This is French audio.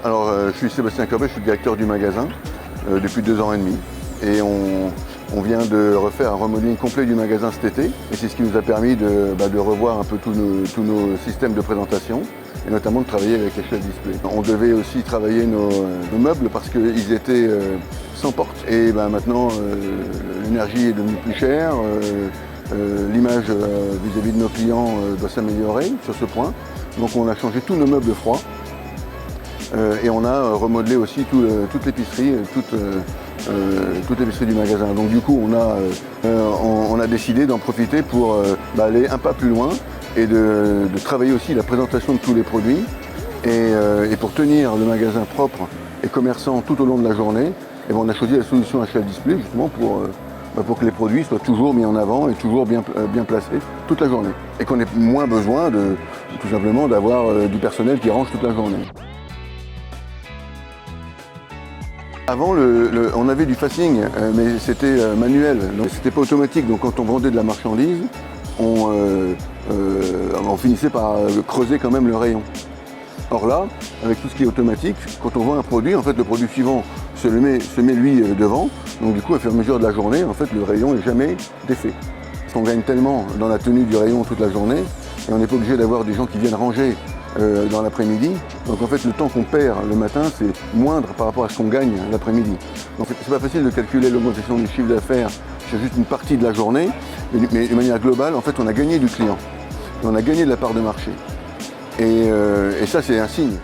Alors, je suis Sébastien Corbet, je suis directeur du magasin depuis 2 ans et demi. Et on vient de refaire un remodeling complet du magasin cet été. Et c'est ce qui nous a permis de revoir un peu tous nos systèmes de présentation et notamment de travailler avec Echelle Display. On devait aussi travailler nos meubles parce qu'ils étaient sans porte. Et maintenant, l'énergie est devenue plus chère. L'image vis-à-vis de nos clients doit s'améliorer sur ce point. Donc on a changé tous nos meubles froids. Et on a remodelé aussi toute l'épicerie, toute l'épicerie du magasin. Donc du coup, on a décidé d'en profiter pour aller un pas plus loin et de travailler aussi la présentation de tous les produits. Et pour tenir le magasin propre et commerçant tout au long de la journée, on a choisi la solution Echelle Display justement pour que les produits soient toujours mis en avant et toujours bien placés toute la journée. Et qu'on ait moins besoin tout simplement d'avoir du personnel qui range toute la journée. Avant, on avait du facing, mais c'était manuel, donc c'était pas automatique. Donc quand on vendait de la marchandise, on finissait par creuser quand même le rayon. Or là, avec tout ce qui est automatique, quand on vend un produit, en fait le produit suivant se met lui devant. Donc du coup, à fur et à mesure de la journée, en fait le rayon n'est jamais défait. Parce qu'on gagne tellement dans la tenue du rayon toute la journée, et on n'est pas obligé d'avoir des gens qui viennent ranger dans l'après-midi. Donc en fait le temps qu'on perd le matin c'est moindre par rapport à ce qu'on gagne l'après-midi. Donc c'est pas facile de calculer l'augmentation du chiffre d'affaires sur juste une partie de la journée, mais de manière globale en fait on a gagné du client. Et on a gagné de la part de marché. Et ça c'est un signe.